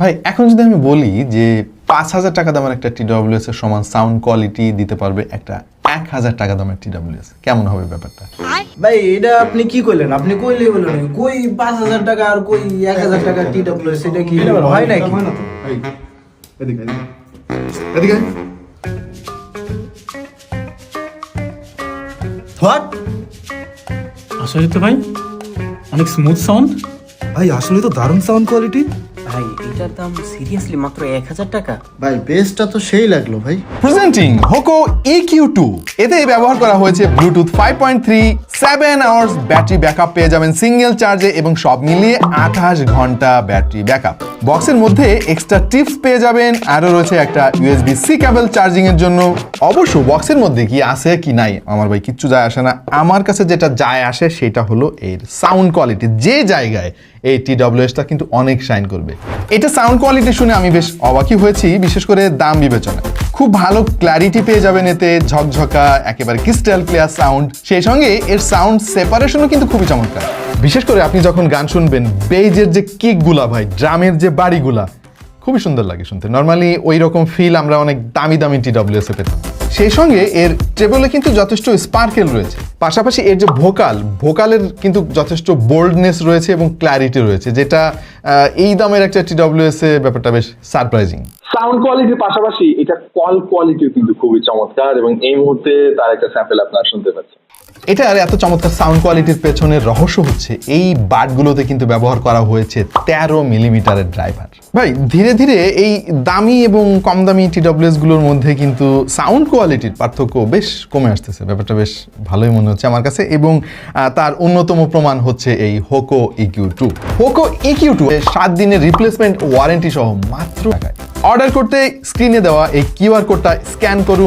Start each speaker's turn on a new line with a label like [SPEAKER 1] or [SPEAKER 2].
[SPEAKER 1] ভাই এখন যদি আমি বলি যে 5,000 টাকা দামের একটা TWS এর সমান সাউন্ড কোয়ালিটি দিতে পারবে একটা 1,000 টাকা দামের TWS, কেমন হবে ব্যাপারটা?
[SPEAKER 2] ভাই এটা আপনি কি কইলেন? আপনি কইলেই বলেন কই 5,000 টাকা আর কই 1,000 টাকা TWS, এটা কি হয় নাকি?
[SPEAKER 3] এদিকে এদিকে
[SPEAKER 2] হোয়াট?
[SPEAKER 4] আসলে তো ভাই অনেক স্মুথ সাউন্ড।
[SPEAKER 3] ভাই আসলে তো দারুণ সাউন্ড কোয়ালিটি।
[SPEAKER 5] ভাই এটার দাম সিরিয়াসলি মাত্র 1,000 টাকা?
[SPEAKER 6] ভাই বেসটা তো সেই লাগলো ভাই।
[SPEAKER 1] Presenting Hoco EQ2। এতে ব্যবহার করা হয়েছে ব্লুটুথ 5.3, 7 আওয়ার্স ব্যাটারি ব্যাকআপ পেয়ে যাবেন সিঙ্গেল চার্জে এবং সব মিলিয়ে 28 ঘন্টা ব্যাটারি ব্যাকআপ। বক্সের মধ্যে এক্সট্রা টিপস পেয়ে যাবেন, আরও রয়েছে একটা USB-C কেবল চার্জিং এর জন্য। অবশ্য বক্সের মধ্যে কি আছে কি নাই আমার ভাই কিচ্ছু যায় আসে না, আমার কাছে যেটা যায় আসে সেটা হলো এর সাউন্ড কোয়ালিটি। যে জায়গায় এই TWS-টা কিন্তু অনেক শাইন করবে। এটা সাউন্ড কোয়ালিটি শুনে আমি বেশ অবাকই হয়েছি, বিশেষ করে দাম বিবেচনা। খুব ভালো ক্ল্যারিটি পেয়ে যাবেন এতে, ঝকঝকা একেবারে ক্রিস্টাল ক্লিয়ার সাউন্ড। সেই সঙ্গে এর সাউন্ড সেপারেশনও কিন্তু খুবই চমৎকার। বিশেষ করে আপনি যখন গান শুনবেন, বেজের যে কিকগুলা ভাই, ড্রামের যে বাড়িগুলা খুবই সুন্দর লাগে শুনতে। নর্মালি ওই রকম ফিল আমরা অনেক দামি দামি TWS-এ পেতাম। সেই সঙ্গে এর ট্রেবলে কিন্তু যথেষ্ট স্পার্কেল রয়েছে, পাশাপাশি এর যে ভোকালের কিন্তু যথেষ্ট বোল্ডনেস রয়েছে এবং ক্ল্যারিটি রয়েছে, যেটা এই দামের একটা TWS-এ ব্যাপারটা বেশ সারপ্রাইজিং।
[SPEAKER 7] সাউন্ড কোয়ালিটির পাশাপাশি এটা কল কোয়ালিটিও কিন্তু খুবই চমৎকার এবং এই মুহূর্তে তার একটা স্যাম্পল আপনারা শুনতে পাচ্ছেন।
[SPEAKER 1] এটার এত চমৎকার সাউন্ড কোয়ালিটির পেছনের রহস্য হচ্ছে এই বাডগুলোতে কিন্তু ব্যবহার করা হয়েছে 13 মিলিমিটারের ড্রাইভার। ভাই ধীরে ধীরে এই দামি এবং কম দামি TWS গুলোর মধ্যে কিন্তু সাউন্ড কোয়ালিটির পার্থক্য বেশ কমে আসতেছে, ব্যাপারটা বেশ ভালোই মনে হচ্ছে আমার কাছে। এবং তার অন্যতম প্রমাণ হচ্ছে এই হোকো EQ2। হোকো EQ2 7 দিনের রিপ্লেসমেন্ট ওয়ারেন্টি সহ মাত্র টাকায়। অর্ডার করতে স্ক্রিনে দেওয়া এই QR কোডটা স্ক্যান করুন,